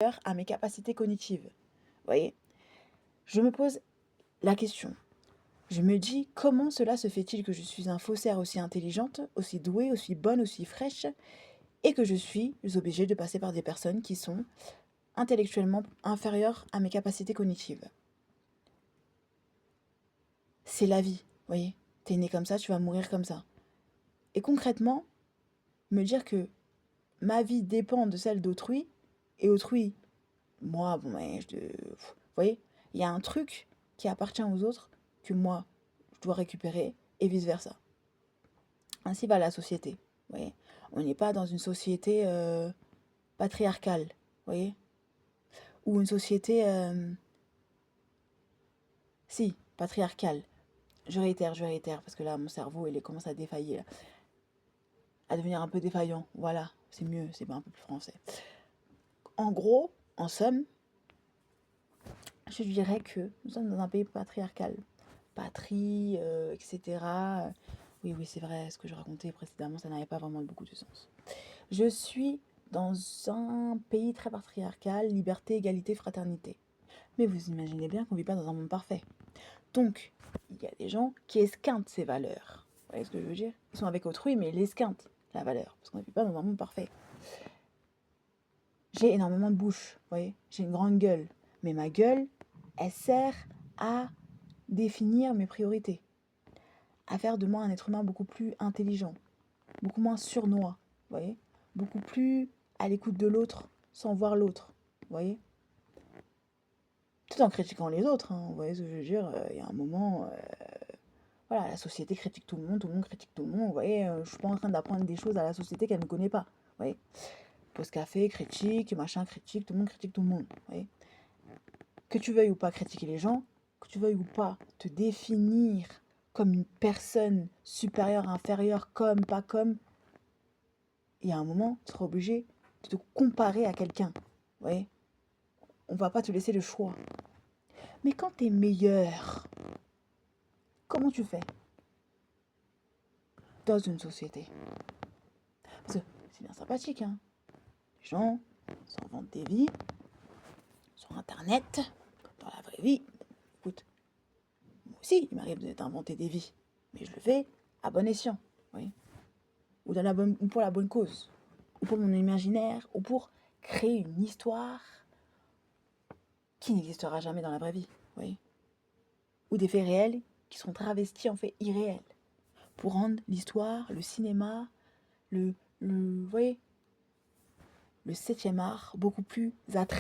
inférieur à mes capacités cognitives. Vous voyez? Je me pose la question. Je me dis, comment cela se fait-il que je suis un faussaire aussi intelligente, aussi douée, aussi bonne, aussi fraîche, et que je suis obligée de passer par des personnes qui sont intellectuellement inférieures à mes capacités cognitives. C'est la vie, vous voyez? T'es né comme ça, tu vas mourir comme ça. Et concrètement, me dire que ma vie dépend de celle d'autrui, et autrui, moi, bon, ben, vous voyez? Il y a un truc qui appartient aux autres que moi, je dois récupérer, et vice-versa. Ainsi va la société, vous voyez? On n'est pas dans une société patriarcale, vous voyez? Ou une société, si, patriarcale. Je réitère, parce que là, mon cerveau, il commence à défaillir, à devenir un peu défaillant. Voilà, c'est mieux, c'est un peu plus français. En gros, en somme, je dirais que nous sommes dans un pays patriarcal. Patrie, etc. Oui, c'est vrai, ce que je racontais précédemment, ça n'avait pas vraiment beaucoup de sens. Je suis dans un pays très patriarcal, liberté, égalité, fraternité. Mais vous imaginez bien qu'on ne vit pas dans un monde parfait. Donc, il y a des gens qui esquintent ces valeurs. Vous voyez ce que je veux dire? Ils sont avec autrui, mais ils esquintent la valeur, parce qu'on ne vit pas dans un monde parfait. J'ai énormément de bouche, vous voyez? J'ai une grande gueule. Mais ma gueule, elle sert à définir mes priorités, à faire de moi un être humain beaucoup plus intelligent, beaucoup moins sournois, vous voyez? Beaucoup plus à l'écoute de l'autre, sans voir l'autre, vous voyez? Tout en critiquant les autres, hein, vous voyez ce que je veux dire? Il y a un moment, voilà, la société critique tout le monde critique tout le monde, vous voyez? Je ne suis pas en train d'apprendre des choses à la société qu'elle ne connaît pas, vous voyez? Pause café, critique, machin, critique, tout le monde critique tout le monde, vous voyez? Que tu veuilles ou pas critiquer les gens, que tu veuilles ou pas te définir comme une personne supérieure, inférieure, comme, pas comme, il y a un moment, tu seras obligé de te comparer à quelqu'un. Vous voyez? On va pas te laisser le choix. Mais quand tu es meilleur, comment tu fais dans une société? Parce que c'est bien sympathique, hein? Les gens s'inventent des vies sur Internet, dans la vraie vie. Écoute, moi aussi, il m'arrive d'inventer des vies, mais je le fais à bon escient, oui. Ou pour la bonne cause, ou pour mon imaginaire, ou pour créer une histoire qui n'existera jamais dans la vraie vie, oui. Ou des faits réels qui sont travestis en faits irréels, pour rendre l'histoire, le cinéma, vous voyez, le 7e art beaucoup plus attrayant.